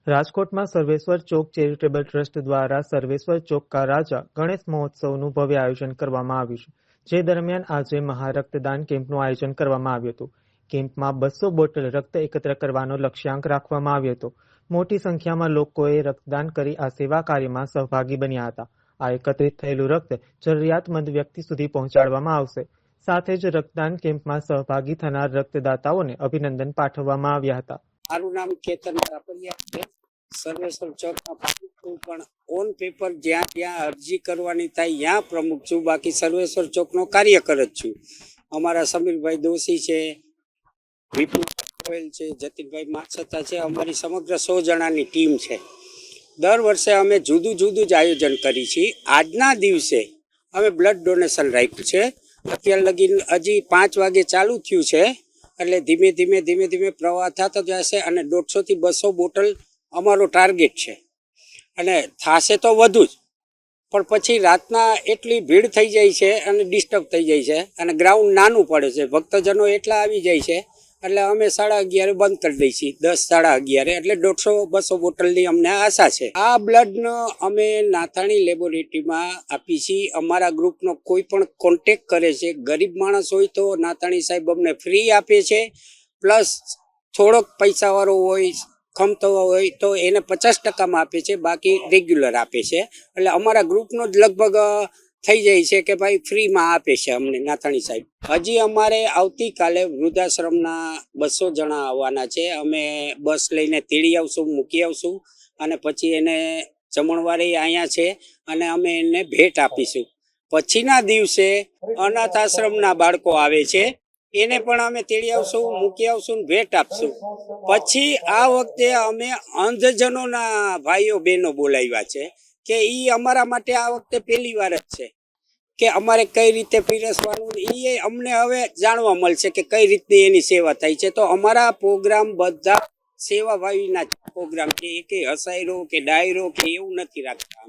રાજકોટમાં સર્વેશ્વર ચોક charitable trust દ્વારા સર્વેશ્વર ચોક કા રાજા ગણેશ મહોત્સવનું ભવ્ય આયોજન કરવામાં આવ્યું છે, જે દરમિયાન આજે મહારક્તદાન કેમ્પનું આયોજન કરવામાં આવ્યું હતું. કેમ્પમાં 200 બોટલ રક્ત એકત્ર કરવાનો લક્ષ્યાંક રાખવામાં આવ્યો હતો. મોટી સંખ્યામાં લોકોએ રક્તદાન કરી આ સેવા કાર્યમાં સહભાગી બન્યા હતા. આ એકત્રિત થયેલું રક્ત જરૂરિયાતમંદ વ્યક્તિ સુધી પહોંચાડવામાં આવશે. સાથે જ રક્તદાન કેમ્પમાં સહભાગી થનાર રક્તદાતાઓને અભિનંદન પાઠવવામાં આવ્યા હતા. મારું નામ કેતન રાપરિયા છે. સર્વેશ્વર ચોકમાં પ્રમુખ છું, પણ ઓન પેપર જ્યાં જ્યાં અરજી કરવાની થાય ત્યાં પ્રમુખ છું. બાકી સર્વેશ્વર ચોકનો કાર્યકર જ છું. અમારા સમીરભાઈ દોશી છે, વિપુલ ગોયલ છે, જતીનભાઈ માછતા છે. અમારી સમગ્ર 100 જણાની ટીમ છે. દર વર્ષે અમે જુદું જુદું જ આયોજન કરી છીએ. આજના દિવસે અમે બ્લડ ડોનેશન રાખ્યું છે. અત્યાર લગી હજી 5 વાગે ચાલુ થયું છે, એટલે ધીમે ધીમે પ્રવાહ થતો જશે અને 150 થી 200 બોટલ અમારો ટાર્ગેટ છે. અને થશે તો વધુ જ, પણ પછી રાતના એટલી ભીડ થઈ જાય છે અને ડિસ્ટર્બ થઈ જાય છે અને ગ્રાઉન્ડ નાનું પડે છે. ભક્તજનો એટલા આવી જાય છે એટલે અમે 11:30 બંધ કરી દઈએ છીએ. 10 11:30 એટલે 150-200 બોટલની અમને આશા છે. આ બ્લડનો અમે નાથાણી લેબોરેટરીમાં આપી છીએ. અમારા ગ્રુપનો કોઈ પણ કોન્ટેક કરે છે, ગરીબ માણસ હોય તો નાથાણી સાહેબ અમને ફ્રી આપે છે. પ્લસ થોડોક પૈસાવાળો હોય, ખમતો હોય તો એને 50%માં આપે છે, બાકી રેગ્યુલર આપે છે. એટલે અમારા ગ્રુપનો જ લગભગ થઈ જાય છે કે ભાઈ ફ્રીમાં આપે છે અમને નાથાણી સાહેબ. હજી અમારે આવતીકાલે વૃદ્ધાશ્રમના 200 જણા આવવાના છે. અમે બસ લઈને તેડી આવશું, મૂકી આવશું અને પછી એને જમણવારે અહીંયા છે અને અમે એને ભેટ આપીશું. પછીના દિવસે અનાથ આશ્રમના બાળકો આવે છે, એને પણ અમે તેડી આવશું, મૂકી આવશું, ભેટ આપશું. પછી આ વખતે અમે અંધજનોના ભાઈઓ બહેનો બોલાવ્યા છે કે એ અમારા માટે આ વખતે પહેલી વાર જ છે કે અમારે કઈ રીતે પીરસવાનું એ અમને હવે જાણવા મળશે કે કઈ રીતે એની સેવા થાય છે. તો અમારા પ્રોગ્રામ બધા સેવાભાવીના પ્રોગ્રામ છે, કે હસાયરો કે ડાયરો કે એવું નથી રાખતા.